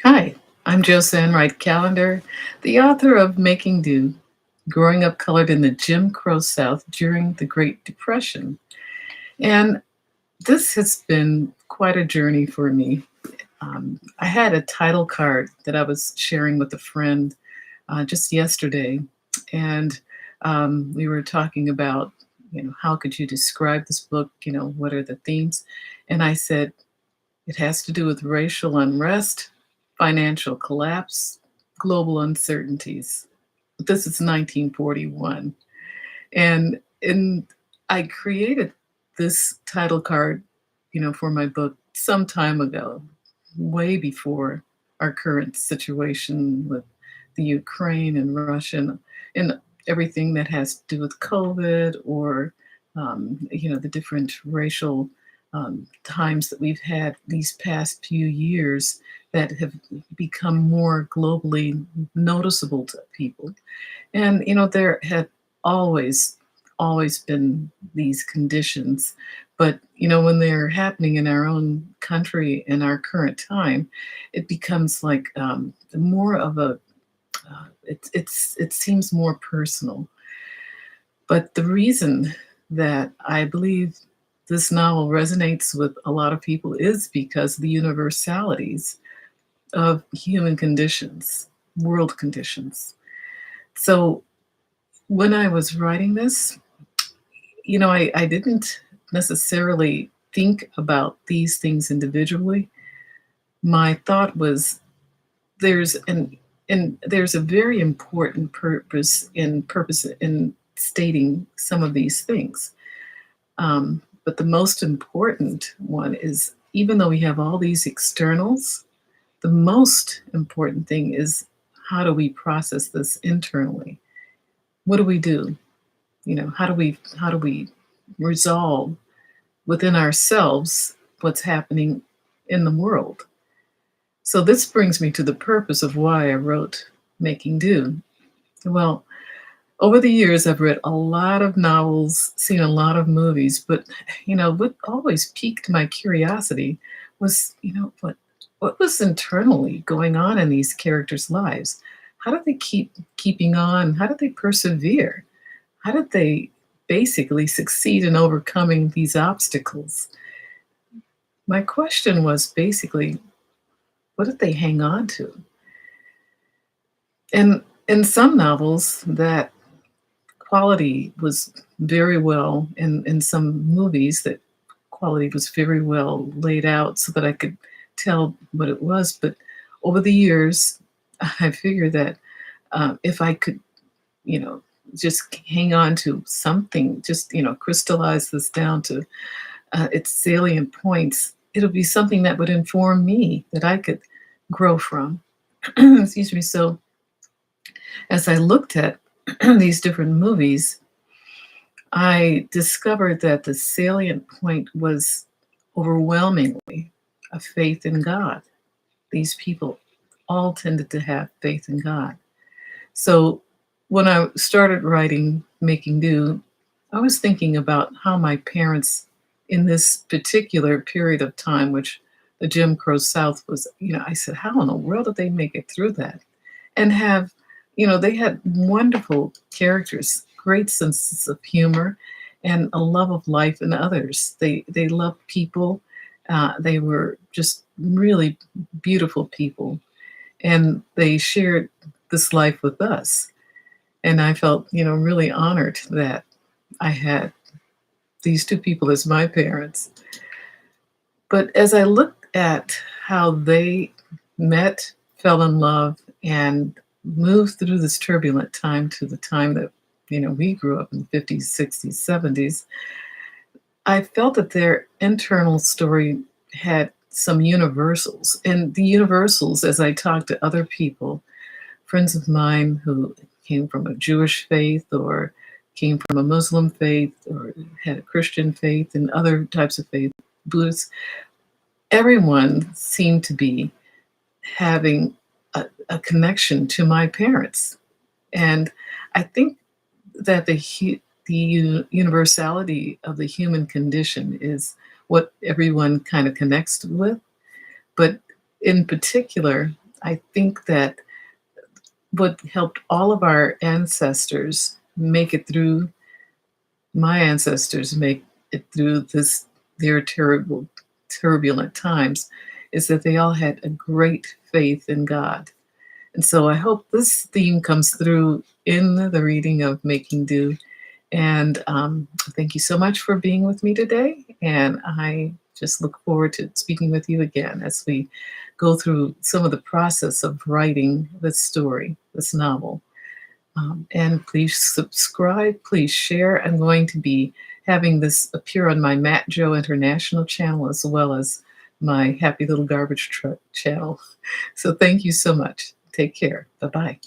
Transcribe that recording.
Hi, I'm Josanne Wright Callender, the author of Making Do, Growing Up Colored in the Jim Crow South During the Great Depression. And this has been quite a journey for me. I had a title card that I was sharing with a friend just yesterday, and we were talking about, how could you describe this book? What are the themes? And I said, it has to do with racial unrest, financial collapse, global uncertainties. This is 1941. And I created this title card, for my book some time ago, way before our current situation with the Ukraine and Russia and everything that has to do with COVID or the different racial times that we've had these past few years that have become more globally noticeable to people. And there had always always been these conditions, but when they're happening in our own country in our current time, it becomes like more of a it seems more personal. But the reason that I believe this novel resonates with a lot of people is because of the universalities of human conditions, world conditions. So when I was writing this, I didn't necessarily think about these things individually. My thought was there's an and there's a very important purpose in stating some of these things. But the most important one is, even though we have all these externals, the most important thing is, how do we process this internally? What do we do? How do we resolve within ourselves what's happening in the world? So this brings me to the purpose of why I wrote Making Do. Well, over the years, I've read a lot of novels, seen a lot of movies, but what always piqued my curiosity was, what was internally going on in these characters' lives? How did they keeping on? How did they persevere? How did they basically succeed in overcoming these obstacles? My question was basically, what did they hang on to? And in some novels, that quality was very well, in some movies, that quality was very well laid out so that I could tell what it was. But over the years, I figured that if I could, you know, just hang on to something, just, crystallize this down to its salient points, it'll be something that would inform me that I could grow from. Excuse me. So as I looked at these different movies, I discovered that the salient point was overwhelmingly a faith in God. These people all tended to have faith in God. So when I started writing Making Do, I was thinking about how my parents, in this particular period of time, which the Jim Crow South was, I said, how in the world did they make it through that? And have, they had wonderful characters, great senses of humor, and a love of life and others. They loved people. They were just really beautiful people, and they shared this life with us. And I felt, really honored that I had these two people as my parents. But as I looked at how they met, fell in love, and moved through this turbulent time to the time that, we grew up in the 50s, 60s, 70s, I felt that their internal story had some universals. And the universals, as I talked to other people, friends of mine who came from a Jewish faith or came from a Muslim faith or had a Christian faith and other types of faith, Buddhists, everyone seemed to be having a connection to my parents. And I think that the universality of the human condition is what everyone kind of connects with. But in particular, I think that what helped all of our ancestors make it through, my ancestors make it through this, their terrible, turbulent times, is that they all had a great faith in God. And so I hope this theme comes through in the reading of Making Do. And thank you so much for being with me today. And I just look forward to speaking with you again as we go through some of the process of writing this story, this novel. And please subscribe, please share. I'm going to be having this appear on my Matt Joe International channel as well as my Happy Little Garbage Truck channel. So thank you so much. Take care. Bye bye.